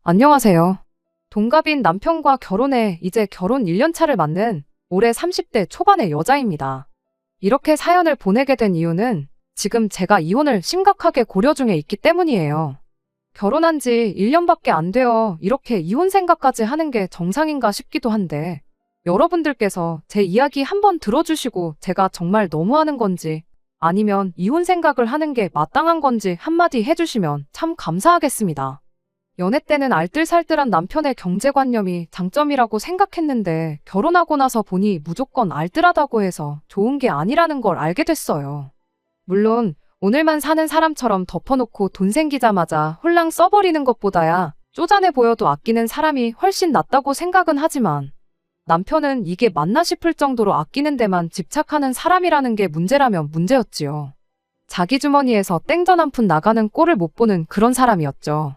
안녕하세요. 동갑인 남편과 결혼해 이제 결혼 1년 차를 맞는 올해 30대 초반의 여자입니다. 이렇게 사연을 보내게 된 이유는 지금 제가 이혼을 심각하게 고려 중에 있기 때문이에요. 결혼한 지 1년밖에 안 되어 이렇게 이혼 생각까지 하는 게 정상인가 싶기도 한데 여러분들께서 제 이야기 한번 들어주시고 제가 정말 너무하는 건지 아니면 이혼 생각을 하는 게 마땅한 건지 한마디 해주시면 참 감사하겠습니다. 연애 때는 알뜰살뜰한 남편의 경제관념이 장점이라고 생각했는데 결혼하고 나서 보니 무조건 알뜰하다고 해서 좋은 게 아니라는 걸 알게 됐어요. 물론 오늘만 사는 사람처럼 덮어놓고 돈 생기자마자 홀랑 써버리는 것보다야 쪼잔해 보여도 아끼는 사람이 훨씬 낫다고 생각은 하지만 남편은 이게 맞나 싶을 정도로 아끼는 데만 집착하는 사람이라는 게 문제라면 문제였지요. 자기 주머니에서 땡전 한 푼 나가는 꼴을 못 보는 그런 사람이었죠.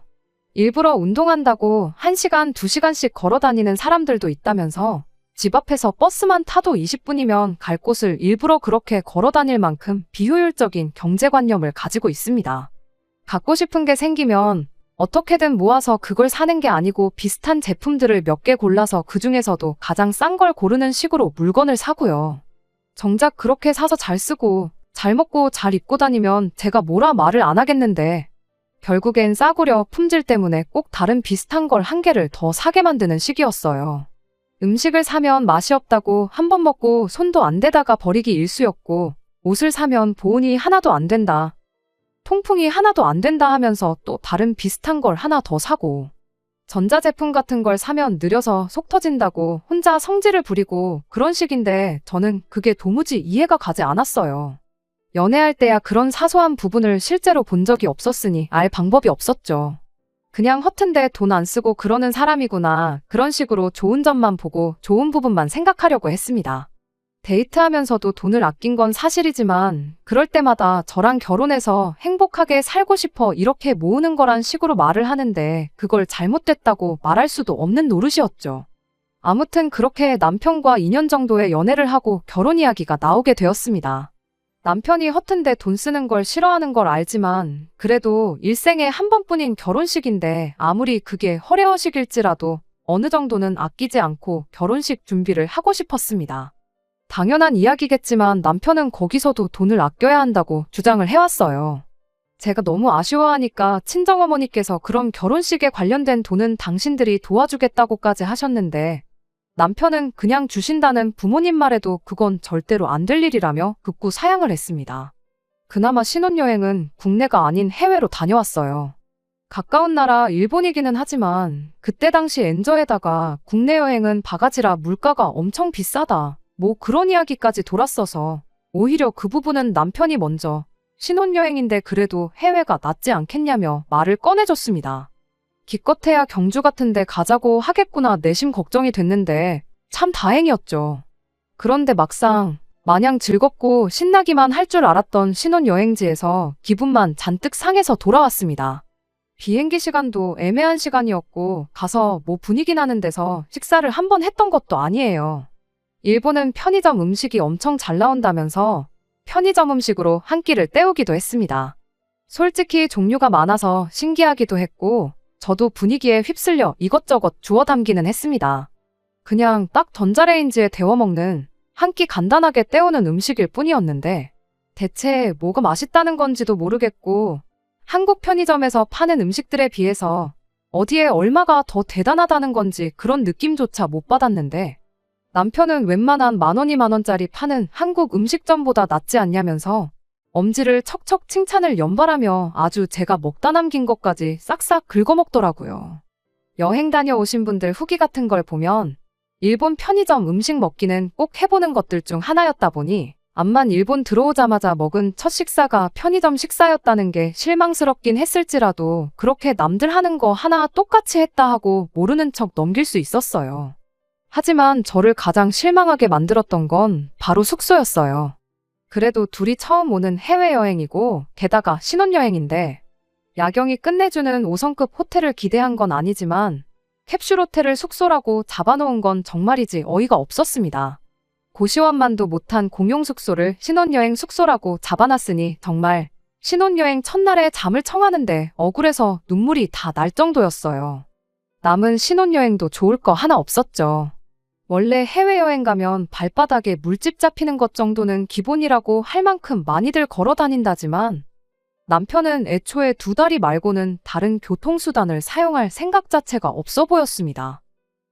일부러 운동한다고 1시간, 2시간씩 걸어 다니는 사람들도 있다면서 집 앞에서 버스만 타도 20분이면 갈 곳을 일부러 그렇게 걸어 다닐 만큼 비효율적인 경제관념을 가지고 있습니다. 갖고 싶은 게 생기면 어떻게든 모아서 그걸 사는 게 아니고 비슷한 제품들을 몇 개 골라서 그 중에서도 가장 싼 걸 고르는 식으로 물건을 사고요. 정작 그렇게 사서 잘 쓰고 잘 먹고 잘 입고 다니면 제가 뭐라 말을 안 하겠는데 결국엔 싸구려 품질 때문에 꼭 다른 비슷한 걸 한 개를 더 사게 만드는 시기였어요. 음식을 사면 맛이 없다고 한 번 먹고 손도 안 대다가 버리기 일쑤였고 옷을 사면 보온이 하나도 안 된다. 통풍이 하나도 안 된다 하면서 또 다른 비슷한 걸 하나 더 사고 전자제품 같은 걸 사면 느려서 속 터진다고 혼자 성질을 부리고 그런 식인데 저는 그게 도무지 이해가 가지 않았어요. 연애할 때야 그런 사소한 부분을 실제로 본 적이 없었으니 알 방법이 없었죠. 그냥 허튼데 돈 안 쓰고 그러는 사람이구나. 그런 식으로 좋은 점만 보고 좋은 부분만 생각하려고 했습니다. 데이트하면서도 돈을 아낀 건 사실이지만 그럴 때마다 저랑 결혼해서 행복하게 살고 싶어 이렇게 모으는 거란 식으로 말을 하는데 그걸 잘못됐다고 말할 수도 없는 노릇이었죠. 아무튼 그렇게 남편과 2년 정도의 연애를 하고 결혼 이야기가 나오게 되었습니다. 남편이 허튼데 돈 쓰는 걸 싫어하는 걸 알지만 그래도 일생에 한 번뿐인 결혼식인데 아무리 그게 허례허식일지라도 어느 정도는 아끼지 않고 결혼식 준비를 하고 싶었습니다. 당연한 이야기겠지만 남편은 거기서도 돈을 아껴야 한다고 주장을 해왔어요. 제가 너무 아쉬워하니까 친정어머니께서 그럼 결혼식에 관련된 돈은 당신들이 도와주겠다고까지 하셨는데 남편은 그냥 주신다는 부모님 말에도 그건 절대로 안 될 일이라며 극구 사양을 했습니다. 그나마 신혼여행은 국내가 아닌 해외로 다녀왔어요. 가까운 나라 일본이기는 하지만 그때 당시 엔저에다가 국내 여행은 바가지라 물가가 엄청 비싸다. 뭐 그런 이야기까지 돌았어서 오히려 그 부분은 남편이 먼저 신혼여행인데 그래도 해외가 낫지 않겠냐며 말을 꺼내줬습니다. 기껏해야 경주 같은 데 가자고 하겠구나 내심 걱정이 됐는데 참 다행이었죠. 그런데 막상 마냥 즐겁고 신나기만 할 줄 알았던 신혼여행지에서 기분만 잔뜩 상해서 돌아왔습니다. 비행기 시간도 애매한 시간이었고 가서 뭐 분위기 나는 데서 식사를 한 번 했던 것도 아니에요. 일본은 편의점 음식이 엄청 잘 나온다면서 편의점 음식으로 한 끼를 때우기도 했습니다. 솔직히 종류가 많아서 신기하기도 했고 저도 분위기에 휩쓸려 이것저것 주워 담기는 했습니다. 그냥 딱 전자레인지에 데워 먹는 한 끼 간단하게 때우는 음식일 뿐이었는데 대체 뭐가 맛있다는 건지도 모르겠고 한국 편의점에서 파는 음식들에 비해서 어디에 얼마가 더 대단하다는 건지 그런 느낌조차 못 받았는데 남편은 웬만한 10,000원, 20,000원짜리 파는 한국 음식점보다 낫지 않냐면서 엄지를 척척 칭찬을 연발하며 아주 제가 먹다 남긴 것까지 싹싹 긁어먹더라고요. 여행 다녀오신 분들 후기 같은 걸 보면 일본 편의점 음식 먹기는 꼭 해보는 것들 중 하나였다 보니 암만 일본 들어오자마자 먹은 첫 식사가 편의점 식사였다는 게 실망스럽긴 했을지라도 그렇게 남들 하는 거 하나 똑같이 했다 하고 모르는 척 넘길 수 있었어요. 하지만 저를 가장 실망하게 만들었던 건 바로 숙소였어요. 그래도 둘이 처음 오는 해외여행이고 게다가 신혼여행인데 야경이 끝내주는 5성급 호텔을 기대한 건 아니지만 캡슐 호텔을 숙소라고 잡아놓은 건 정말이지 어이가 없었습니다. 고시원만도 못한 공용 숙소를 신혼여행 숙소라고 잡아놨으니 정말 신혼여행 첫날에 잠을 청하는데 억울해서 눈물이 다 날 정도였어요. 남은 신혼여행도 좋을 거 하나 없었죠. 원래 해외여행 가면 발바닥에 물집 잡히는 것 정도는 기본이라고 할 만큼 많이들 걸어 다닌다지만 남편은 애초에 두 다리 말고는 다른 교통수단을 사용할 생각 자체가 없어 보였습니다.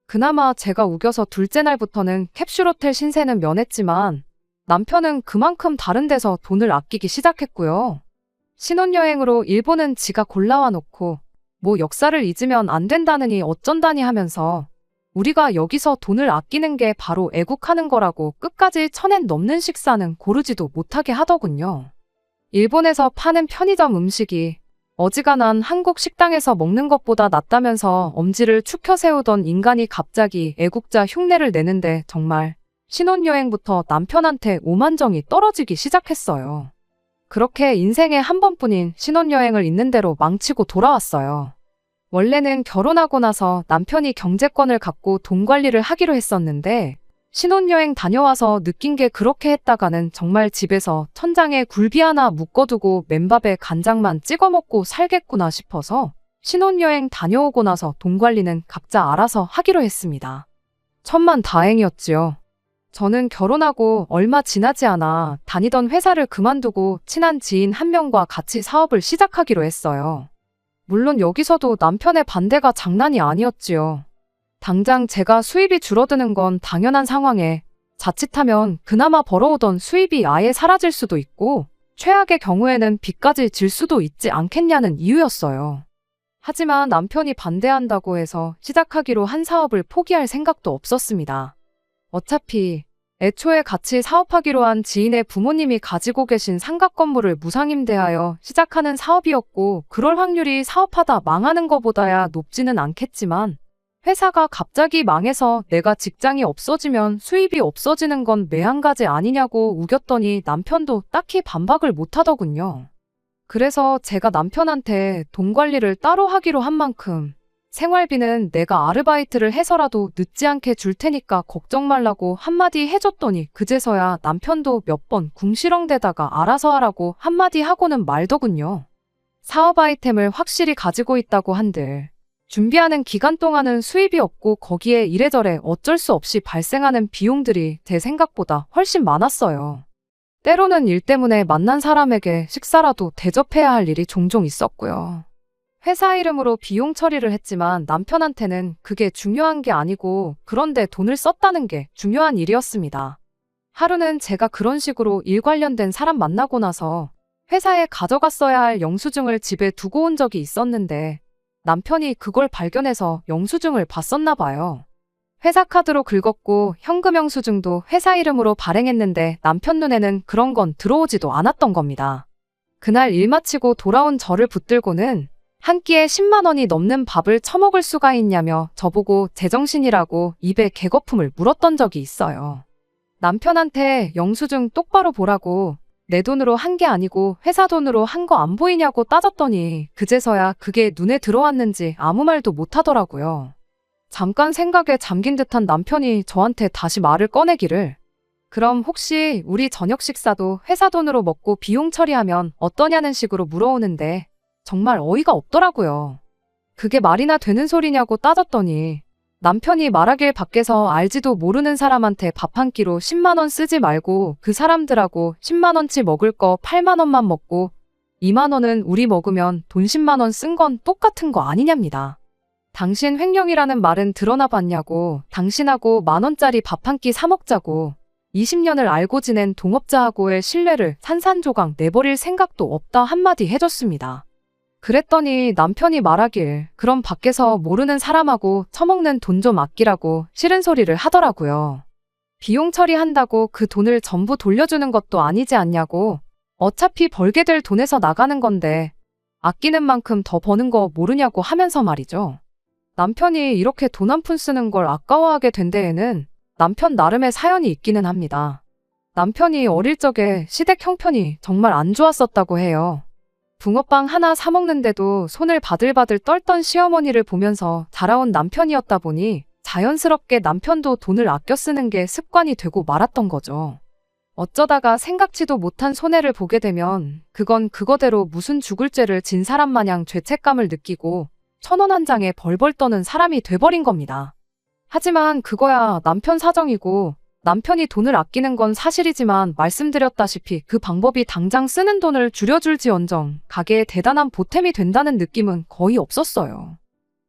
그나마 제가 우겨서 둘째 날부터는 캡슐호텔 신세는 면했지만 남편은 그만큼 다른 데서 돈을 아끼기 시작했고요. 신혼여행으로 일본은 지가 골라와 놓고 뭐 역사를 잊으면 안 된다느니 어쩐다니 하면서 우리가 여기서 돈을 아끼는 게 바로 애국하는 거라고 끝까지 1000엔 넘는 식사는 고르지도 못하게 하더군요. 일본에서 파는 편의점 음식이 어지간한 한국 식당에서 먹는 것보다 낫다면서 엄지를 축혀 세우던 인간이 갑자기 애국자 흉내를 내는데 정말 신혼여행부터 남편한테 오만정이 떨어지기 시작했어요. 그렇게 인생에 한 번뿐인 신혼여행을 있는 대로 망치고 돌아왔어요. 원래는 결혼하고 나서 남편이 경제권을 갖고 돈 관리를 하기로 했었는데 신혼여행 다녀와서 느낀 게 그렇게 했다가는 정말 집에서 천장에 굴비 하나 묶어두고 맨밥에 간장만 찍어 먹고 살겠구나 싶어서 신혼여행 다녀오고 나서 돈 관리는 각자 알아서 하기로 했습니다. 천만다행이었지요. 저는 결혼하고 얼마 지나지 않아 다니던 회사를 그만두고 친한 지인 한 명과 같이 사업을 시작하기로 했어요. 물론 여기서도 남편의 반대가 장난이 아니었지요. 당장 제가 수입이 줄어드는 건 당연한 상황에 자칫하면 그나마 벌어오던 수입이 아예 사라질 수도 있고 최악의 경우에는 빚까지 질 수도 있지 않겠냐는 이유였어요. 하지만 남편이 반대한다고 해서 시작하기로 한 사업을 포기할 생각도 없었습니다. 어차피 애초에 같이 사업하기로 한 지인의 부모님이 가지고 계신 상가 건물을 무상임대하여 시작하는 사업이었고 그럴 확률이 사업하다 망하는 것보다야 높지는 않겠지만 회사가 갑자기 망해서 내가 직장이 없어지면 수입이 없어지는 건 매한가지 아니냐고 우겼더니 남편도 딱히 반박을 못하더군요. 그래서 제가 남편한테 돈 관리를 따로 하기로 한 만큼 생활비는 내가 아르바이트를 해서라도 늦지 않게 줄 테니까 걱정 말라고 한마디 해줬더니 그제서야 남편도 몇 번 궁시렁대다가 알아서 하라고 한마디 하고는 말더군요. 사업 아이템을 확실히 가지고 있다고 한들 준비하는 기간 동안은 수입이 없고 거기에 이래저래 어쩔 수 없이 발생하는 비용들이 제 생각보다 훨씬 많았어요. 때로는 일 때문에 만난 사람에게 식사라도 대접해야 할 일이 종종 있었고요. 회사 이름으로 비용 처리를 했지만 남편한테는 그게 중요한 게 아니고 그런데 돈을 썼다는 게 중요한 일이었습니다. 하루는 제가 그런 식으로 일 관련된 사람 만나고 나서 회사에 가져갔어야 할 영수증을 집에 두고 온 적이 있었는데 남편이 그걸 발견해서 영수증을 봤었나 봐요. 회사 카드로 긁었고 현금 영수증도 회사 이름으로 발행했는데 남편 눈에는 그런 건 들어오지도 않았던 겁니다. 그날 일 마치고 돌아온 저를 붙들고는 한 끼에 10만 원이 넘는 밥을 처먹을 수가 있냐며 저보고 제정신이라고 입에 개거품을 물었던 적이 있어요. 남편한테 영수증 똑바로 보라고 내 돈으로 한 게 아니고 회사 돈으로 한 거 안 보이냐고 따졌더니 그제서야 그게 눈에 들어왔는지 아무 말도 못하더라고요. 잠깐 생각에 잠긴 듯한 남편이 저한테 다시 말을 꺼내기를 그럼 혹시 우리 저녁 식사도 회사 돈으로 먹고 비용 처리하면 어떠냐는 식으로 물어오는데 정말 어이가 없더라고요. 그게 말이나 되는 소리냐고 따졌더니 남편이 말하길 밖에서 알지도 모르는 사람한테 밥 한 끼로 10만 원 쓰지 말고 그 사람들하고 10만 원치 먹을 거 8만 원만 먹고 2만 원은 우리 먹으면 돈 10만 원 쓴 건 똑같은 거 아니냐입니다. 당신 횡령이라는 말은 들어나 봤냐고 당신하고 만 원짜리 밥 한 끼 사 먹자고 20년을 알고 지낸 동업자하고의 신뢰를 산산조각 내버릴 생각도 없다 한마디 해줬습니다. 그랬더니 남편이 말하길 그럼 밖에서 모르는 사람하고 처먹는 돈 좀 아끼라고 싫은 소리를 하더라고요. 비용 처리한다고 그 돈을 전부 돌려주는 것도 아니지 않냐고 어차피 벌게 될 돈에서 나가는 건데 아끼는 만큼 더 버는 거 모르냐고 하면서 말이죠. 남편이 이렇게 돈 한 푼 쓰는 걸 아까워하게 된 데에는 남편 나름의 사연이 있기는 합니다. 남편이 어릴 적에 시댁 형편이 정말 안 좋았었다고 해요. 붕어빵 하나 사 먹는데도 손을 바들바들 떨던 시어머니를 보면서 자라온 남편이었다 보니 자연스럽게 남편도 돈을 아껴 쓰는 게 습관이 되고 말았던 거죠. 어쩌다가 생각지도 못한 손해를 보게 되면 그건 그거대로 무슨 죽을 죄를 진 사람 마냥 죄책감을 느끼고 1,000원 한 장에 벌벌 떠는 사람이 돼버린 겁니다. 하지만 그거야 남편 사정이고 남편이 돈을 아끼는 건 사실이지만 말씀드렸다시피 그 방법이 당장 쓰는 돈을 줄여줄지언정 가게에 대단한 보탬이 된다는 느낌은 거의 없었어요.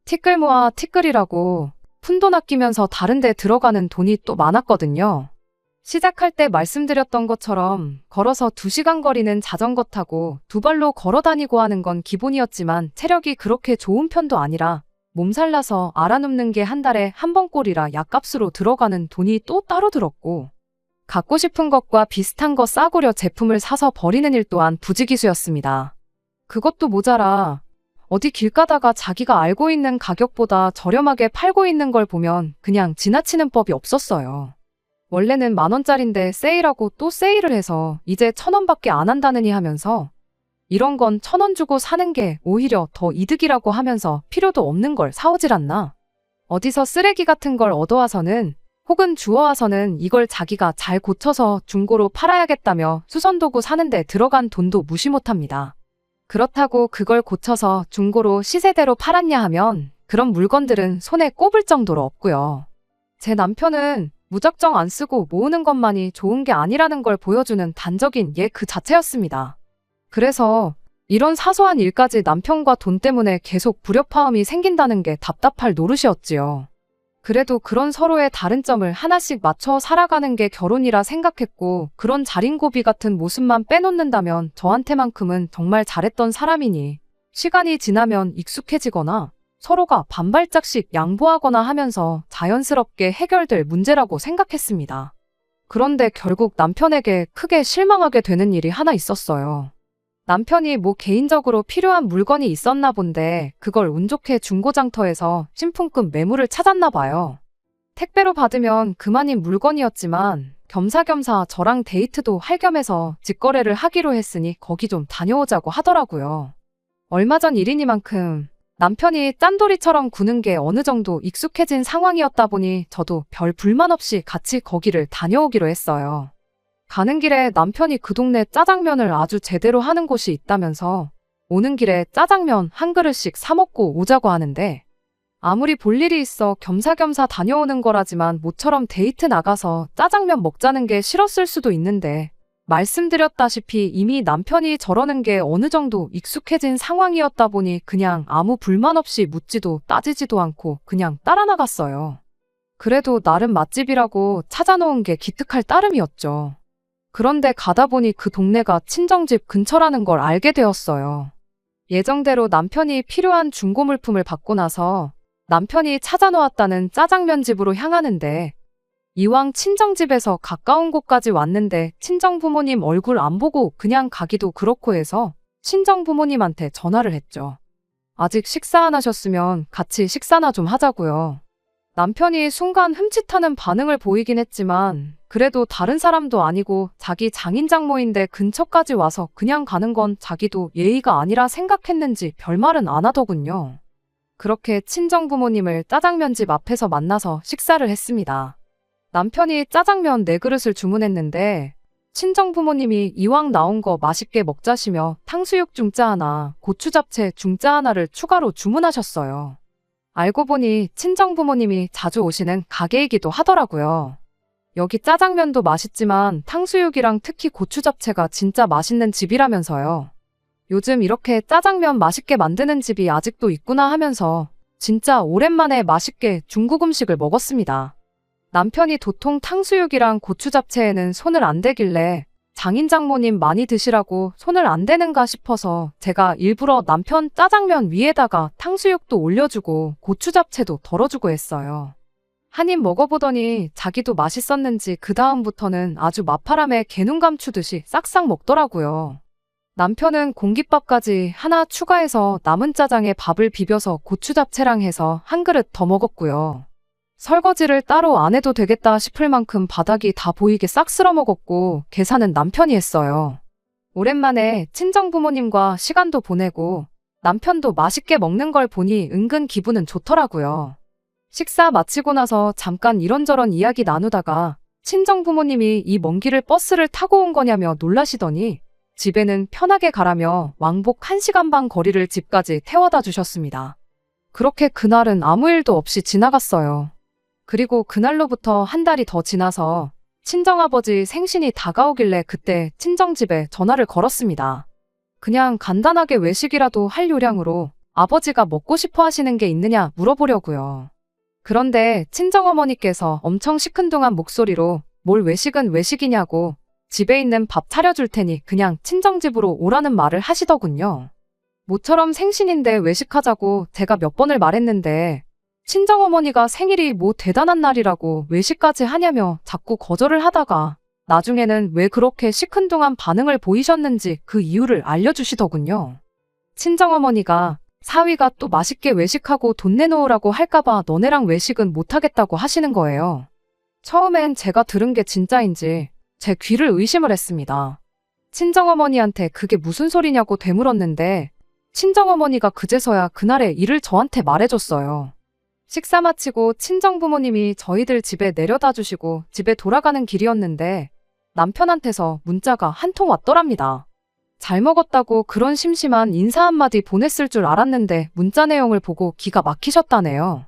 티끌 모아 티끌이라고 푼돈 아끼면서 다른 데 들어가는 돈이 또 많았거든요. 시작할 때 말씀드렸던 것처럼 걸어서 2시간 거리는 자전거 타고 2발로 걸어 다니고 하는 건 기본이었지만 체력이 그렇게 좋은 편도 아니라 몸살 나서 알아눕는 게 한 달에 한 번꼴이라 약값으로 들어가는 돈이 또 따로 들었고 갖고 싶은 것과 비슷한 거 싸구려 제품을 사서 버리는 일 또한 부지기수였습니다. 그것도 모자라 어디 길 가다가 자기가 알고 있는 가격보다 저렴하게 팔고 있는 걸 보면 그냥 지나치는 법이 없었어요. 원래는 10,000원짜린데 세일하고 또 세일을 해서 이제 1,000원밖에 안 한다느니 하면서 이런 건 1,000원 주고 사는 게 오히려 더 이득이라고 하면서 필요도 없는 걸 사오질 않나. 어디서 쓰레기 같은 걸 얻어와서는 혹은 주워와서는 이걸 자기가 잘 고쳐서 중고로 팔아야겠다며 수선도구 사는데 들어간 돈도 무시 못합니다. 그렇다고 그걸 고쳐서 중고로 시세대로 팔았냐 하면 그런 물건들은 손에 꼽을 정도로 없고요. 제 남편은 무작정 안 쓰고 모으는 것만이 좋은 게 아니라는 걸 보여주는 단적인 예 그 자체였습니다. 그래서 이런 사소한 일까지 남편과 돈 때문에 계속 불협화음이 생긴다는 게 답답할 노릇이었지요. 그래도 그런 서로의 다른 점을 하나씩 맞춰 살아가는 게 결혼이라 생각했고 그런 자린고비 같은 모습만 빼놓는다면 저한테만큼은 정말 잘했던 사람이니 시간이 지나면 익숙해지거나 서로가 반발짝씩 양보하거나 하면서 자연스럽게 해결될 문제라고 생각했습니다. 그런데 결국 남편에게 크게 실망하게 되는 일이 하나 있었어요. 남편이 뭐 개인적으로 필요한 물건이 있었나 본데 그걸 운 좋게 중고장터에서 신품급 매물을 찾았나 봐요. 택배로 받으면 그만인 물건이었지만 겸사겸사 저랑 데이트도 할 겸해서 직거래를 하기로 했으니 거기 좀 다녀오자고 하더라고요. 얼마 전 일이니만큼 남편이 짠돌이처럼 구는 게 어느 정도 익숙해진 상황이었다 보니 저도 별 불만 없이 같이 거기를 다녀오기로 했어요. 가는 길에 남편이 그 동네 짜장면을 아주 제대로 하는 곳이 있다면서 오는 길에 짜장면 한 그릇씩 사 먹고 오자고 하는데 아무리 볼 일이 있어 겸사겸사 다녀오는 거라지만 모처럼 데이트 나가서 짜장면 먹자는 게 싫었을 수도 있는데 말씀드렸다시피 이미 남편이 저러는 게 어느 정도 익숙해진 상황이었다 보니 그냥 아무 불만 없이 묻지도 따지지도 않고 그냥 따라 나갔어요. 그래도 나름 맛집이라고 찾아놓은 게 기특할 따름이었죠. 그런데 가다 보니 그 동네가 친정집 근처라는 걸 알게 되었어요. 예정대로 남편이 필요한 중고 물품을 받고 나서 남편이 찾아놓았다는 짜장면 집으로 향하는데 이왕 친정집에서 가까운 곳까지 왔는데 친정부모님 얼굴 안 보고 그냥 가기도 그렇고 해서 친정부모님한테 전화를 했죠. 아직 식사 안 하셨으면 같이 식사나 좀 하자고요. 남편이 순간 흠칫하는 반응을 보이긴 했지만 그래도 다른 사람도 아니고 자기 장인장모인데 근처까지 와서 그냥 가는 건 자기도 예의가 아니라 생각했는지 별말은 안 하더군요. 그렇게 친정부모님을 짜장면집 앞에서 만나서 식사를 했습니다. 남편이 짜장면 4그릇을 주문했는데 친정부모님이 이왕 나온 거 맛있게 먹자시며 탕수육 중짜 하나, 고추 잡채 중짜 하나를 추가로 주문하셨어요. 알고 보니 친정부모님이 자주 오시는 가게이기도 하더라고요. 여기 짜장면도 맛있지만 탕수육이랑 특히 고추 잡채가 진짜 맛있는 집이라면서요. 요즘 이렇게 짜장면 맛있게 만드는 집이 아직도 있구나 하면서 진짜 오랜만에 맛있게 중국 음식을 먹었습니다. 남편이 도통 탕수육이랑 고추 잡채에는 손을 안 대길래 장인장모님 많이 드시라고 손을 안 대는가 싶어서 제가 일부러 남편 짜장면 위에다가 탕수육도 올려주고 고추 잡채도 덜어주고 했어요. 한 입 먹어보더니 자기도 맛있었는지 그 다음부터는 아주 마파람에 개눈 감추듯이 싹싹 먹더라고요. 남편은 공깃밥까지 하나 추가해서 남은 짜장에 밥을 비벼서 고추 잡채랑 해서 한 그릇 더 먹었고요. 설거지를 따로 안 해도 되겠다 싶을 만큼 바닥이 다 보이게 싹 쓸어 먹었고 계산은 남편이 했어요. 오랜만에 친정부모님과 시간도 보내고 남편도 맛있게 먹는 걸 보니 은근 기분은 좋더라고요. 식사 마치고 나서 잠깐 이런저런 이야기 나누다가 친정부모님이 이 먼 길을 버스를 타고 온 거냐며 놀라시더니 집에는 편하게 가라며 왕복 1시간 반 거리를 집까지 태워다 주셨습니다. 그렇게 그날은 아무 일도 없이 지나갔어요. 그리고 그날로부터 한 달이 더 지나서 친정아버지 생신이 다가오길래 그때 친정집에 전화를 걸었습니다. 그냥 간단하게 외식이라도 할 요량으로 아버지가 먹고 싶어 하시는 게 있느냐 물어보려고요. 그런데 친정어머니께서 엄청 시큰둥한 목소리로 뭘 외식은 외식이냐고 집에 있는 밥 차려줄 테니 그냥 친정집으로 오라는 말을 하시더군요. 모처럼 생신인데 외식하자고 제가 몇 번을 말했는데 친정어머니가 생일이 뭐 대단한 날이라고 외식까지 하냐며 자꾸 거절을 하다가 나중에는 왜 그렇게 시큰둥한 반응을 보이셨는지 그 이유를 알려주시더군요. 친정어머니가 사위가 또 맛있게 외식하고 돈 내놓으라고 할까봐 너네랑 외식은 못하겠다고 하시는 거예요. 처음엔 제가 들은 게 진짜인지 제 귀를 의심을 했습니다. 친정어머니한테 그게 무슨 소리냐고 되물었는데 친정어머니가 그제서야 그날의 일을 저한테 말해줬어요. 식사 마치고 친정부모님이 저희들 집에 내려다 주시고 집에 돌아가는 길이었는데 남편한테서 문자가 한 통 왔더랍니다. 잘 먹었다고 그런 심심한 인사 한마디 보냈을 줄 알았는데 문자 내용을 보고 기가 막히셨다네요.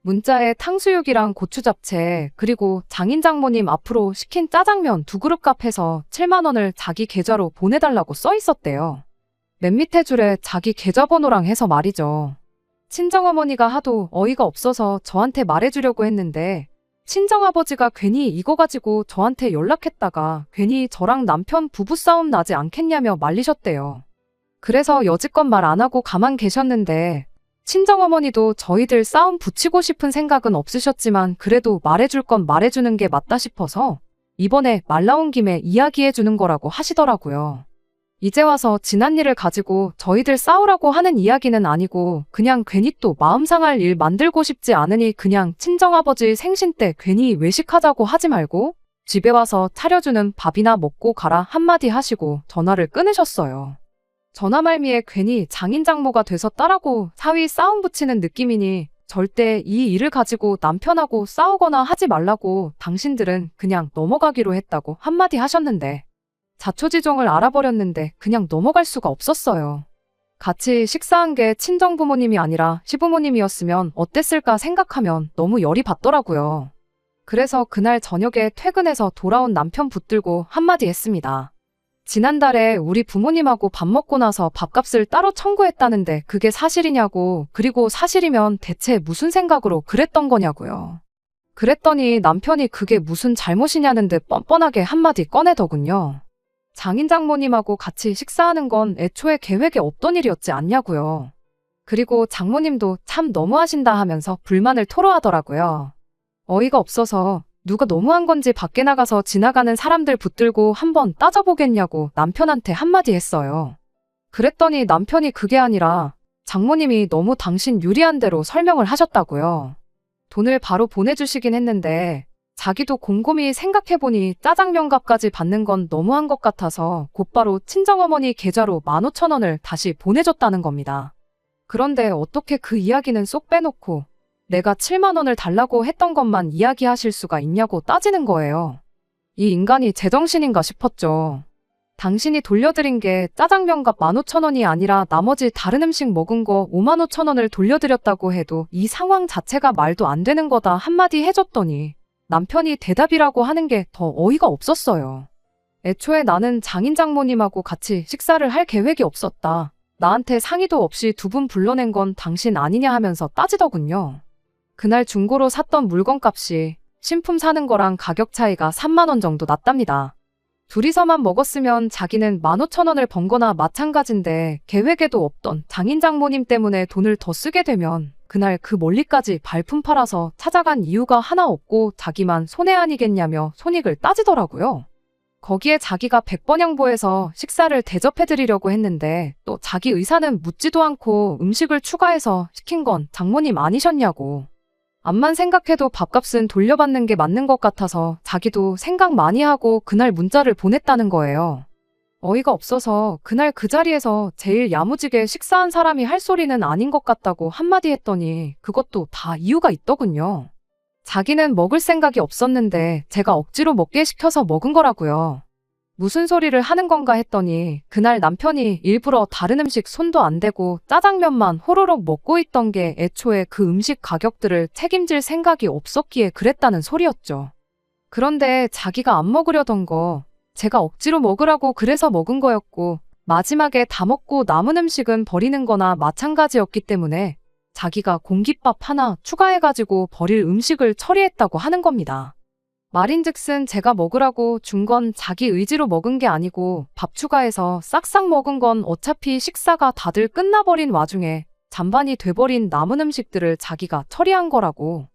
문자에 탕수육이랑 고추 잡채 그리고 장인 장모님 앞으로 시킨 짜장면 2그릇 값 해서 7만 원을 자기 계좌로 보내달라고 써 있었대요. 맨 밑에 줄에 자기 계좌번호랑 해서 말이죠. 친정어머니가 하도 어이가 없어서 저한테 말해주려고 했는데 친정아버지가 괜히 이거 가지고 저한테 연락했다가 괜히 저랑 남편 부부싸움 나지 않겠냐며 말리셨대요. 그래서 여지껏 말 안 하고 가만 계셨는데 친정어머니도 저희들 싸움 붙이고 싶은 생각은 없으셨지만 그래도 말해줄 건 말해주는 게 맞다 싶어서 이번에 말 나온 김에 이야기해주는 거라고 하시더라고요. 이제 와서 지난 일을 가지고 저희들 싸우라고 하는 이야기는 아니고 그냥 괜히 또 마음 상할 일 만들고 싶지 않으니 그냥 친정아버지 생신 때 괜히 외식하자고 하지 말고 집에 와서 차려주는 밥이나 먹고 가라 한마디 하시고 전화를 끊으셨어요. 전화 말미에 괜히 장인장모가 돼서 딸하고 사위 싸움 붙이는 느낌이니 절대 이 일을 가지고 남편하고 싸우거나 하지 말라고 당신들은 그냥 넘어가기로 했다고 한마디 하셨는데 자초지종을 알아버렸는데 그냥 넘어갈 수가 없었어요. 같이 식사한 게 친정부모님이 아니라 시부모님이었으면 어땠을까 생각하면 너무 열이 받더라고요. 그래서 그날 저녁에 퇴근해서 돌아온 남편 붙들고 한마디 했습니다. 지난달에 우리 부모님하고 밥 먹고 나서 밥값을 따로 청구했다는데 그게 사실이냐고 그리고 사실이면 대체 무슨 생각으로 그랬던 거냐고요. 그랬더니 남편이 그게 무슨 잘못이냐는 듯 뻔뻔하게 한마디 꺼내더군요. 장인 장모님하고 같이 식사하는 건 애초에 계획에 없던 일이었지 않냐고요. 그리고 장모님도 참 너무하신다 하면서 불만을 토로하더라고요. 어이가 없어서 누가 너무한 건지 밖에 나가서 지나가는 사람들 붙들고 한번 따져보겠냐고 남편한테 한마디 했어요. 그랬더니 남편이 그게 아니라 장모님이 너무 당신 유리한 대로 설명을 하셨다고요. 돈을 바로 보내주시긴 했는데 자기도 곰곰이 생각해보니 짜장면값까지 받는 건 너무한 것 같아서 곧바로 친정어머니 계좌로 15,000원을 다시 보내줬다는 겁니다. 그런데 어떻게 그 이야기는 쏙 빼놓고 내가 7만 원을 달라고 했던 것만 이야기하실 수가 있냐고 따지는 거예요. 이 인간이 제정신인가 싶었죠. 당신이 돌려드린 게 짜장면값 15,000원이 아니라 나머지 다른 음식 먹은 거 55,000원을 돌려드렸다고 해도 이 상황 자체가 말도 안 되는 거다 한마디 해줬더니 남편이 대답이라고 하는 게 더 어이가 없었어요. 애초에 나는 장인 장모님하고 같이 식사를 할 계획이 없었다. 나한테 상의도 없이 2분 불러낸 건 당신 아니냐 하면서 따지더군요. 그날 중고로 샀던 물건값이 신품 사는 거랑 가격 차이가 3만 원 정도 났답니다. 둘이서만 먹었으면 자기는 15,000원을 번 거나 마찬가지인데 계획에도 없던 장인 장모님 때문에 돈을 더 쓰게 되면 그날 그 멀리까지 발품 팔아서 찾아간 이유가 하나 없고 자기만 손해 아니겠냐며 손익을 따지더라고요. 거기에 자기가 100번 양보해서 식사를 대접해드리려고 했는데 또 자기 의사는 묻지도 않고 음식을 추가해서 시킨 건 장모님 아니셨냐고. 암만 생각해도 밥값은 돌려받는 게 맞는 것 같아서 자기도 생각 많이 하고 그날 문자를 보냈다는 거예요. 어이가 없어서 그날 그 자리에서 제일 야무지게 식사한 사람이 할 소리는 아닌 것 같다고 한마디 했더니 그것도 다 이유가 있더군요. 자기는 먹을 생각이 없었는데 제가 억지로 먹게 시켜서 먹은 거라고요. 무슨 소리를 하는 건가 했더니 그날 남편이 일부러 다른 음식 손도 안 대고 짜장면만 호로록 먹고 있던 게 애초에 그 음식 가격들을 책임질 생각이 없었기에 그랬다는 소리였죠. 그런데 자기가 안 먹으려던 거 제가 억지로 먹으라고 그래서 먹은 거였고 마지막에 다 먹고 남은 음식은 버리는 거나 마찬가지였기 때문에 자기가 공깃밥 하나 추가해가지고 버릴 음식을 처리했다고 하는 겁니다. 말인즉슨 제가 먹으라고 준 건 자기 의지로 먹은 게 아니고 밥 추가해서 싹싹 먹은 건 어차피 식사가 다들 끝나버린 와중에 잔반이 돼버린 남은 음식들을 자기가 처리한 거라고.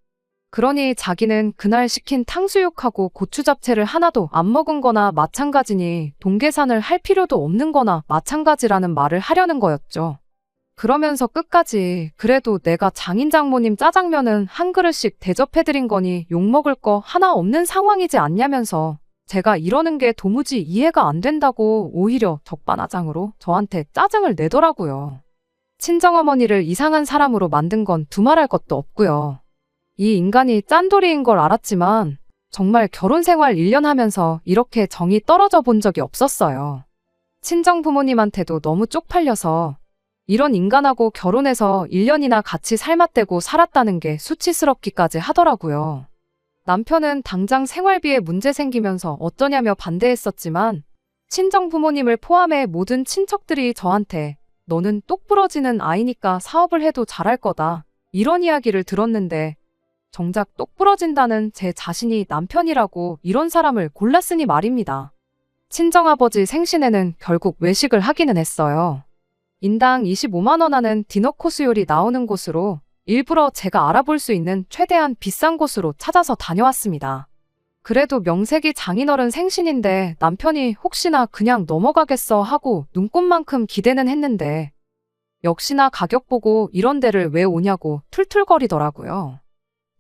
그러니 자기는 그날 시킨 탕수육하고 고추 잡채를 하나도 안 먹은 거나 마찬가지니 돈 계산을 할 필요도 없는 거나 마찬가지라는 말을 하려는 거였죠. 그러면서 끝까지 그래도 내가 장인 장모님 짜장면은 한 그릇씩 대접해드린 거니 욕먹을 거 하나 없는 상황이지 않냐면서 제가 이러는 게 도무지 이해가 안 된다고 오히려 적반하장으로 저한테 짜증을 내더라고요. 친정어머니를 이상한 사람으로 만든 건 두말할 것도 없고요. 이 인간이 짠돌이인 걸 알았지만 정말 결혼 생활 1년 하면서 이렇게 정이 떨어져 본 적이 없었어요. 친정 부모님한테도 너무 쪽팔려서 이런 인간하고 결혼해서 1년이나 같이 살맛대고 살았다는 게 수치스럽기까지 하더라고요. 남편은 당장 생활비에 문제 생기면서 어떠냐며 반대했었지만 친정 부모님을 포함해 모든 친척들이 저한테 너는 똑부러지는 아이니까 사업을 해도 잘할 거다 이런 이야기를 들었는데 정작 똑부러진다는 제 자신이 남편이라고 이런 사람을 골랐으니 말입니다. 친정아버지 생신에는 결국 외식을 하기는 했어요. 인당 25만 원 하는 디너 코스 요리 나오는 곳으로 일부러 제가 알아볼 수 있는 최대한 비싼 곳으로 찾아서 다녀왔습니다. 그래도 명색이 장인어른 생신인데 남편이 혹시나 그냥 넘어가겠어 하고 눈꽃만큼 기대는 했는데 역시나 가격 보고 이런 데를 왜 오냐고 툴툴거리더라고요.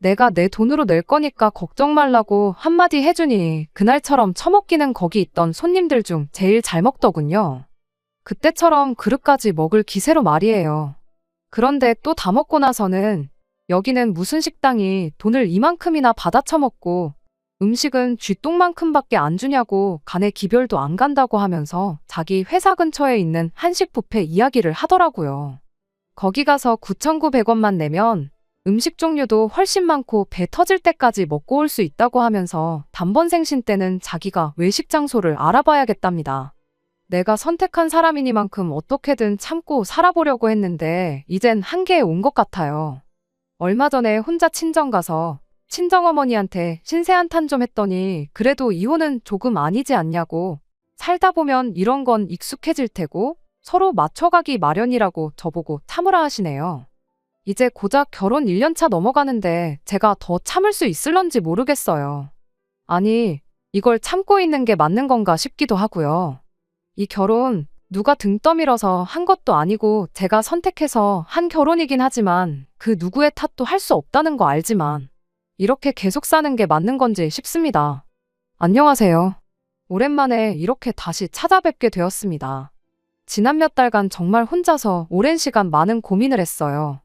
내가 내 돈으로 낼 거니까 걱정 말라고 한마디 해주니 그날처럼 처먹기는 거기 있던 손님들 중 제일 잘 먹더군요. 그때처럼 그릇까지 먹을 기세로 말이에요. 그런데 또 다 먹고 나서는 여기는 무슨 식당이 돈을 이만큼이나 받아 처먹고 음식은 쥐똥만큼밖에 안 주냐고 간에 기별도 안 간다고 하면서 자기 회사 근처에 있는 한식 뷔페 이야기를 하더라고요. 거기 가서 9,900원만 내면 음식 종류도 훨씬 많고 배 터질 때까지 먹고 올 수 있다고 하면서 단번 생신 때는 자기가 외식 장소를 알아봐야겠답니다. 내가 선택한 사람이니만큼 어떻게든 참고 살아보려고 했는데 이젠 한계에 온 것 같아요. 얼마 전에 혼자 친정 가서 친정어머니한테 신세 한탄 좀 했더니 그래도 이혼은 조금 아니지 않냐고 살다 보면 이런 건 익숙해질 테고 서로 맞춰가기 마련이라고 저보고 참으라 하시네요. 이제 고작 결혼 1년차 넘어가는데 제가 더 참을 수 있을런지 모르겠어요. 아니, 이걸 참고 있는 게 맞는 건가 싶기도 하고요. 이 결혼 누가 등 떠밀어서 한 것도 아니고 제가 선택해서 한 결혼이긴 하지만 그 누구의 탓도 할 수 없다는 거 알지만 이렇게 계속 사는 게 맞는 건지 싶습니다. 안녕하세요. 오랜만에 이렇게 다시 찾아뵙게 되었습니다. 지난 몇 달간 정말 혼자서 오랜 시간 많은 고민을 했어요.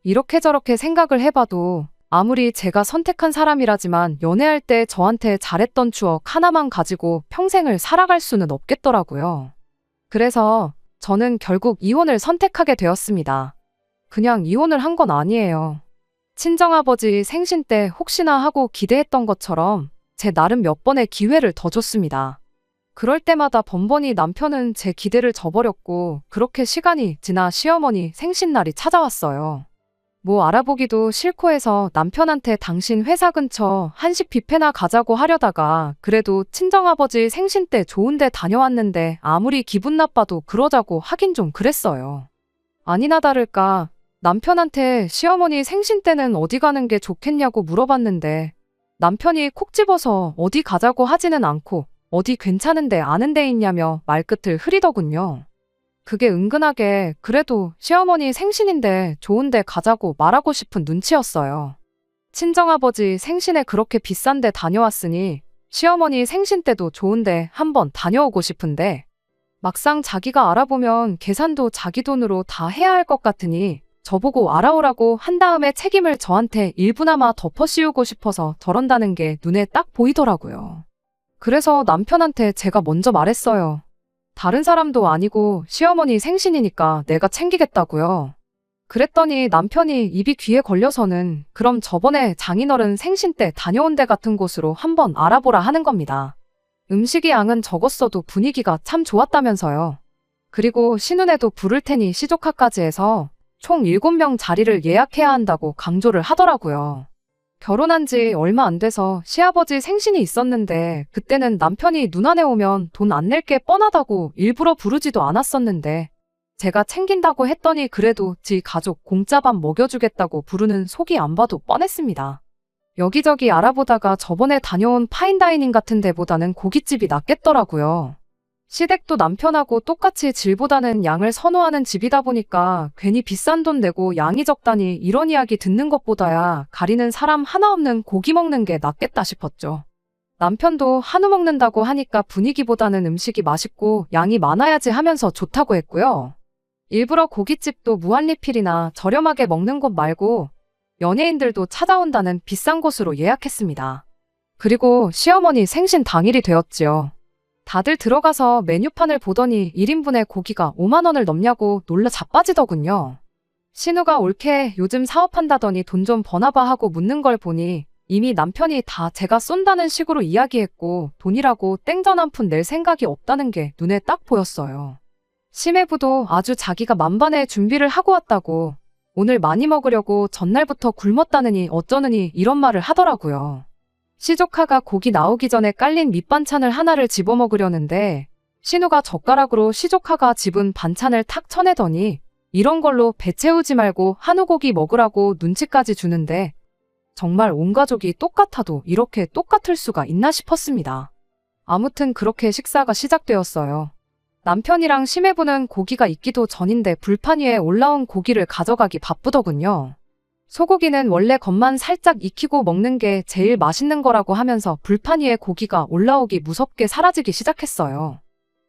이렇게 저렇게 생각을 해봐도 아무리 제가 선택한 사람이라지만 연애할 때 저한테 잘했던 추억 하나만 가지고 평생을 살아갈 수는 없겠더라고요. 그래서 저는 결국 이혼을 선택하게 되었습니다. 그냥 이혼을 한 건 아니에요. 친정아버지 생신 때 혹시나 하고 기대했던 것처럼 제 나름 몇 번의 기회를 더 줬습니다. 그럴 때마다 번번이 남편은 제 기대를 저버렸고 그렇게 시간이 지나 시어머니 생신날이 찾아왔어요. 뭐 알아보기도 싫고 해서 남편한테 당신 회사 근처 한식 뷔페나 가자고 하려다가 그래도 친정아버지 생신 때 좋은 데 다녀왔는데 아무리 기분 나빠도 그러자고 하긴 좀 그랬어요. 아니나 다를까 남편한테 시어머니 생신 때는 어디 가는 게 좋겠냐고 물어봤는데 남편이 콕 집어서 어디 가자고 하지는 않고 어디 괜찮은데 아는 데 있냐며 말끝을 흐리더군요. 그게 은근하게 그래도 시어머니 생신인데 좋은 데 가자고 말하고 싶은 눈치였어요. 친정아버지 생신에 그렇게 비싼 데 다녀왔으니 시어머니 생신 때도 좋은 데 한번 다녀오고 싶은데 막상 자기가 알아보면 계산도 자기 돈으로 다 해야 할 것 같으니 저보고 알아오라고 한 다음에 책임을 저한테 일부나마 덮어씌우고 싶어서 저런다는 게 눈에 딱 보이더라고요. 그래서 남편한테 제가 먼저 말했어요. 다른 사람도 아니고 시어머니 생신이니까 내가 챙기겠다고요. 그랬더니 남편이 입이 귀에 걸려서는 그럼 저번에 장인어른 생신 때 다녀온 데 같은 곳으로 한번 알아보라 하는 겁니다. 음식이 양은 적었어도 분위기가 참 좋았다면서요. 그리고 신혼에도 부를 테니 시조카까지 해서 총 7명 자리를 예약해야 한다고 강조를 하더라고요. 결혼한 지 얼마 안 돼서 시아버지 생신이 있었는데 그때는 남편이 누나네 오면 돈 안 낼 게 뻔하다고 일부러 부르지도 않았었는데 제가 챙긴다고 했더니 그래도 지 가족 공짜밥 먹여주겠다고 부르는 속이 안 봐도 뻔했습니다. 여기저기 알아보다가 저번에 다녀온 파인다이닝 같은 데보다는 고깃집이 낫겠더라고요. 시댁도 남편하고 똑같이 질보다는 양을 선호하는 집이다 보니까 괜히 비싼 돈 내고 양이 적다니 이런 이야기 듣는 것보다야 가리는 사람 하나 없는 고기 먹는 게 낫겠다 싶었죠. 남편도 한우 먹는다고 하니까 분위기보다는 음식이 맛있고 양이 많아야지 하면서 좋다고 했고요. 일부러 고깃집도 무한리필이나 저렴하게 먹는 곳 말고 연예인들도 찾아온다는 비싼 곳으로 예약했습니다. 그리고 시어머니 생신 당일이 되었지요. 다들 들어가서 메뉴판을 보더니 1인분에 고기가 5만 원을 넘냐고 놀라 자빠지더군요. 신우가 올케 요즘 사업한다더니 돈 좀 버나봐 하고 묻는 걸 보니 이미 남편이 다 제가 쏜다는 식으로 이야기했고 돈이라고 땡전 한 푼 낼 생각이 없다는 게 눈에 딱 보였어요. 심해부도 아주 자기가 만반의 준비를 하고 왔다고 오늘 많이 먹으려고 전날부터 굶었다느니 어쩌느니 이런 말을 하더라고요. 시조카가 고기 나오기 전에 깔린 밑반찬을 하나를 집어먹으려는데 신우가 젓가락으로 시조카가 집은 반찬을 탁 쳐내더니 이런 걸로 배 채우지 말고 한우고기 먹으라고 눈치까지 주는데 정말 온 가족이 똑같아도 이렇게 똑같을 수가 있나 싶었습니다. 아무튼 그렇게 식사가 시작되었어요. 남편이랑 심해부는 고기가 익기도 전인데 불판 위에 올라온 고기를 가져가기 바쁘더군요. 소고기는 원래 겉만 살짝 익히고 먹는 게 제일 맛있는 거라고 하면서 불판 위에 고기가 올라오기 무섭게 사라지기 시작했어요.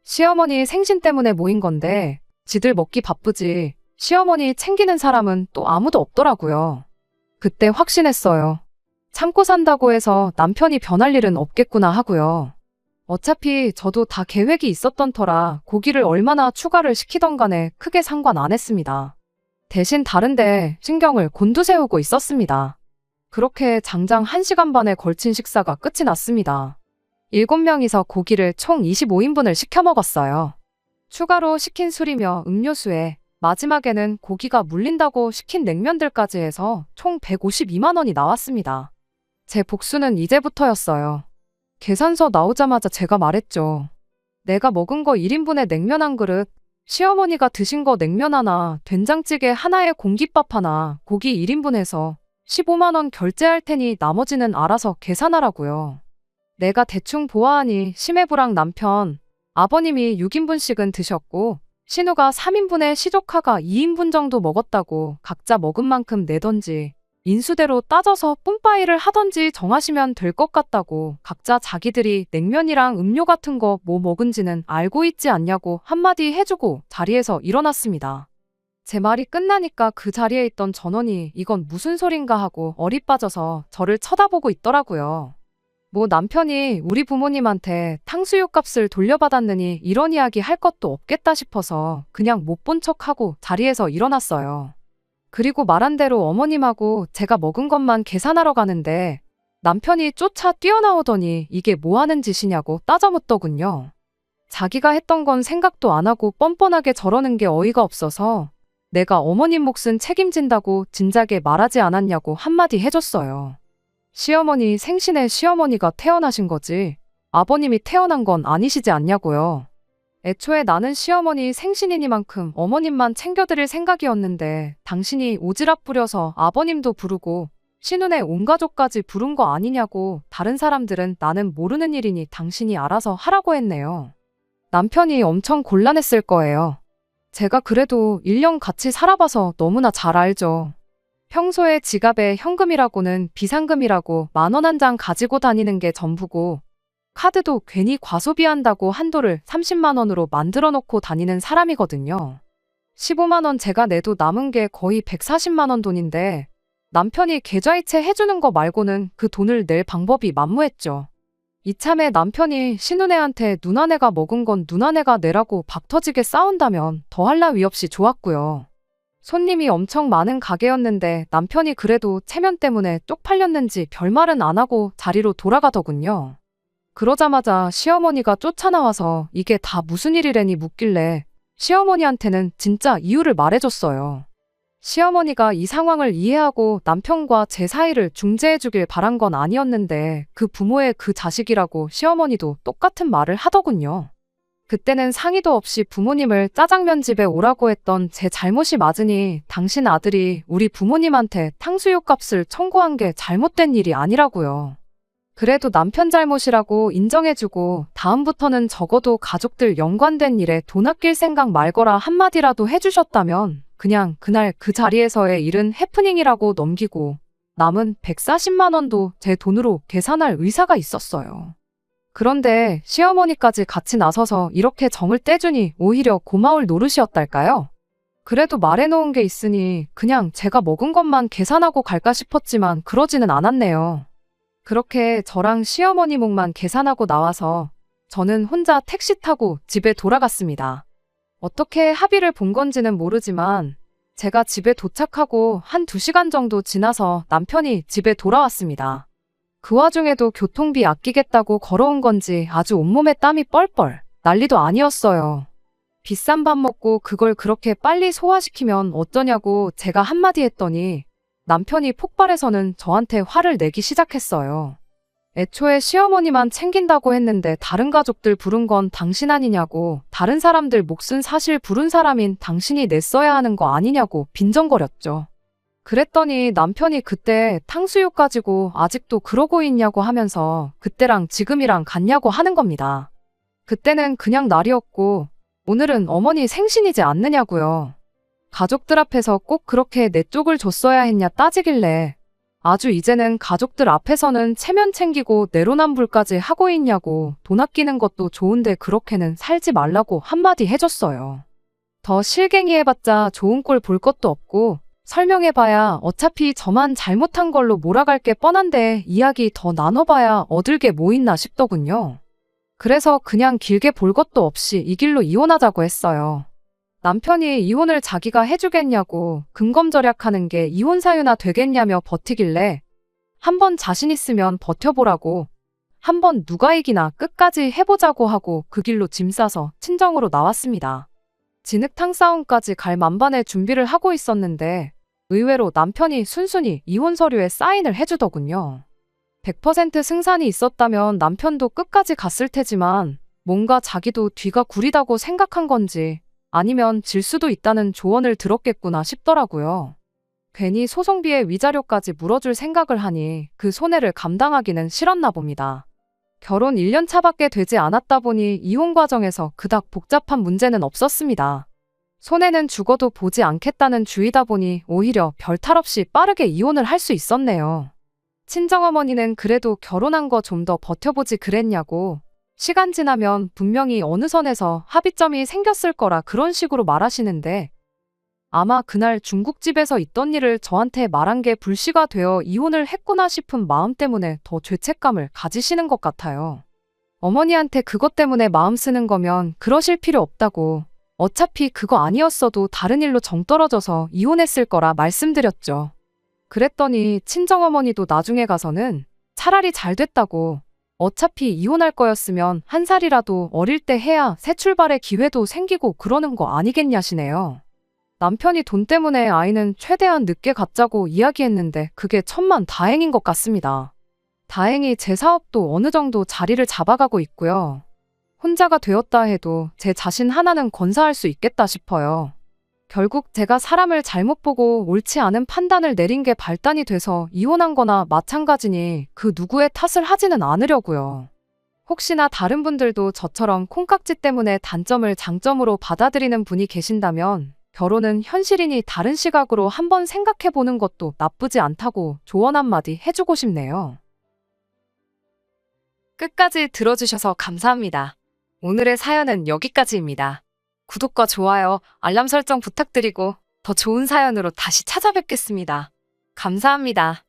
시어머니 생신 때문에 모인 건데 지들 먹기 바쁘지 시어머니 챙기는 사람은 또 아무도 없더라고요. 그때 확신했어요. 참고 산다고 해서 남편이 변할 일은 없겠구나 하고요. 어차피 저도 다 계획이 있었던 터라 고기를 얼마나 추가를 시키던 간에 크게 상관 안 했습니다. 대신 다른데 신경을 곤두세우고 있었습니다. 그렇게 장장 1시간 반에 걸친 식사가 끝이 났습니다. 7명이서 고기를 총 25인분을 시켜 먹었어요. 추가로 시킨 술이며 음료수에 마지막에는 고기가 물린다고 시킨 냉면들까지 해서 총 152만 원이 나왔습니다. 제 복수는 이제부터였어요. 계산서 나오자마자 제가 말했죠. 내가 먹은 거 1인분에 냉면 한 그릇, 시어머니가 드신 거 냉면 하나, 된장찌개 하나에 공깃밥 하나, 고기 1인분 해서 15만 원 결제할 테니 나머지는 알아서 계산하라고요. 내가 대충 보아하니 심해부랑 남편, 아버님이 6인분씩은 드셨고 신우가 3인분에 시조카가 2인분 정도 먹었다고 각자 먹은 만큼 내던지 인수대로 따져서 뿜빠이를 하던지 정하시면 될 것 같다고 각자 자기들이 냉면이랑 음료 같은 거 뭐 먹은지는 알고 있지 않냐고 한마디 해주고 자리에서 일어났습니다. 제 말이 끝나니까 그 자리에 있던 전원이 이건 무슨 소린가 하고 어리 빠져서 저를 쳐다보고 있더라고요. 뭐 남편이 우리 부모님한테 탕수육 값을 돌려받았느니 이런 이야기 할 것도 없겠다 싶어서 그냥 못 본 척하고 자리에서 일어났어요. 그리고 말한 대로 어머님하고 제가 먹은 것만 계산하러 가는데 남편이 쫓아 뛰어나오더니 이게 뭐 하는 짓이냐고 따져묻더군요. 자기가 했던 건 생각도 안 하고 뻔뻔하게 저러는 게 어이가 없어서 내가 어머님 몫은 책임진다고 진작에 말하지 않았냐고 한마디 해줬어요. 시어머니 생신에 시어머니가 태어나신 거지 아버님이 태어난 건 아니시지 않냐고요. 애초에 나는 시어머니 생신이니만큼 어머님만 챙겨드릴 생각이었는데 당신이 오지랖 부려서 아버님도 부르고 신혼에 온 가족까지 부른 거 아니냐고 다른 사람들은 나는 모르는 일이니 당신이 알아서 하라고 했네요. 남편이 엄청 곤란했을 거예요. 제가 그래도 1년 같이 살아봐서 너무나 잘 알죠. 평소에 지갑에 현금이라고는 비상금이라고 10,000원 한 장 가지고 다니는 게 전부고 카드도 괜히 과소비한다고 한도를 30만 원으로 만들어 놓고 다니는 사람이거든요. 15만 원 제가 내도 남은 게 거의 140만 원 돈인데 남편이 계좌이체 해주는 거 말고는 그 돈을 낼 방법이 만무했죠. 이참에 남편이 신우네한테 누나네가 먹은 건 누나네가 내라고 박터지게 싸운다면 더할 나위 없이 좋았고요. 손님이 엄청 많은 가게였는데 남편이 그래도 체면 때문에 쪽팔렸는지 별말은 안 하고 자리로 돌아가더군요. 그러자마자 시어머니가 쫓아나와서 이게 다 무슨 일이래니 묻길래 시어머니한테는 진짜 이유를 말해줬어요. 시어머니가 이 상황을 이해하고 남편과 제 사이를 중재해주길 바란 건 아니었는데 그 부모의 그 자식이라고 시어머니도 똑같은 말을 하더군요. 그때는 상의도 없이 부모님을 짜장면 집에 오라고 했던 제 잘못이 맞으니 당신 아들이 우리 부모님한테 탕수육 값을 청구한 게 잘못된 일이 아니라고요. 그래도 남편 잘못이라고 인정해주고 다음부터는 적어도 가족들 연관된 일에 돈 아낄 생각 말거라 한마디라도 해주셨다면 그냥 그날 그 자리에서의 일은 해프닝이라고 넘기고 남은 140만 원도 제 돈으로 계산할 의사가 있었어요. 그런데 시어머니까지 같이 나서서 이렇게 정을 떼주니 오히려 고마울 노릇이었달까요? 그래도 말해놓은 게 있으니 그냥 제가 먹은 것만 계산하고 갈까 싶었지만 그러지는 않았네요. 그렇게 저랑 시어머니 몫만 계산하고 나와서 저는 혼자 택시 타고 집에 돌아갔습니다. 어떻게 합의를 본 건지는 모르지만 제가 집에 도착하고 한 2시간 정도 지나서 남편이 집에 돌아왔습니다. 그 와중에도 교통비 아끼겠다고 걸어온 건지 아주 온몸에 땀이 뻘뻘 난리도 아니었어요. 비싼 밥 먹고 그걸 그렇게 빨리 소화시키면 어쩌냐고 제가 한마디 했더니 남편이 폭발해서는 저한테 화를 내기 시작했어요. 애초에 시어머니만 챙긴다고 했는데 다른 가족들 부른 건 당신 아니냐고, 다른 사람들 몫은 사실 부른 사람인 당신이 냈어야 하는 거 아니냐고 빈정거렸죠. 그랬더니 남편이 그때 탕수육 가지고 아직도 그러고 있냐고 하면서 그때랑 지금이랑 같냐고 하는 겁니다. 그때는 그냥 날이었고 오늘은 어머니 생신이지 않느냐고요. 가족들 앞에서 꼭 그렇게 내 쪽을 줬어야 했냐 따지길래 아주 이제는 가족들 앞에서는 체면 챙기고 내로남불까지 하고 있냐고, 돈 아끼는 것도 좋은데 그렇게는 살지 말라고 한마디 해줬어요. 더 실갱이 해봤자 좋은 꼴 볼 것도 없고 설명해봐야 어차피 저만 잘못한 걸로 몰아갈 게 뻔한데 이야기 더 나눠봐야 얻을 게 뭐 있나 싶더군요. 그래서 그냥 길게 볼 것도 없이 이 길로 이혼하자고 했어요. 남편이 이혼을 자기가 해주겠냐고 근검절약하는 게 이혼 사유나 되겠냐며 버티길래 한번 자신 있으면 버텨보라고, 한번 누가 이기나 끝까지 해보자고 하고 그 길로 짐 싸서 친정으로 나왔습니다. 진흙탕 싸움까지 갈 만반의 준비를 하고 있었는데 의외로 남편이 순순히 이혼 서류에 사인을 해주더군요. 100% 승산이 있었다면 남편도 끝까지 갔을 테지만 뭔가 자기도 뒤가 구리다고 생각한 건지 아니면 질 수도 있다는 조언을 들었겠구나 싶더라고요. 괜히 소송비에 위자료까지 물어줄 생각을 하니 그 손해를 감당하기는 싫었나 봅니다. 결혼 1년 차밖에 되지 않았다 보니 이혼 과정에서 그닥 복잡한 문제는 없었습니다. 손해는 죽어도 보지 않겠다는 주의다 보니 오히려 별탈 없이 빠르게 이혼을 할 수 있었네요. 친정어머니는 그래도 결혼한 거 좀 더 버텨보지 그랬냐고, 시간 지나면 분명히 어느 선에서 합의점이 생겼을 거라 그런 식으로 말하시는데 아마 그날 중국집에서 있던 일을 저한테 말한 게 불씨가 되어 이혼을 했구나 싶은 마음 때문에 더 죄책감을 가지시는 것 같아요. 어머니한테 그것 때문에 마음 쓰는 거면 그러실 필요 없다고, 어차피 그거 아니었어도 다른 일로 정 떨어져서 이혼했을 거라 말씀드렸죠. 그랬더니 친정어머니도 나중에 가서는 차라리 잘 됐다고, 어차피 이혼할 거였으면 한 살이라도 어릴 때 해야 새 출발의 기회도 생기고 그러는 거 아니겠냐시네요. 남편이 돈 때문에 아이는 최대한 늦게 갖자고 이야기했는데 그게 천만 다행인 것 같습니다. 다행히 제 사업도 어느 정도 자리를 잡아가고 있고요. 혼자가 되었다 해도 제 자신 하나는 건사할 수 있겠다 싶어요. 결국 제가 사람을 잘못 보고 옳지 않은 판단을 내린 게 발단이 돼서 이혼한 거나 마찬가지니 그 누구의 탓을 하지는 않으려고요. 혹시나 다른 분들도 저처럼 콩깍지 때문에 단점을 장점으로 받아들이는 분이 계신다면 결혼은 현실이니 다른 시각으로 한번 생각해보는 것도 나쁘지 않다고 조언 한마디 해주고 싶네요. 끝까지 들어주셔서 감사합니다. 오늘의 사연은 여기까지입니다. 구독과 좋아요, 알람 설정 부탁드리고 더 좋은 사연으로 다시 찾아뵙겠습니다. 감사합니다.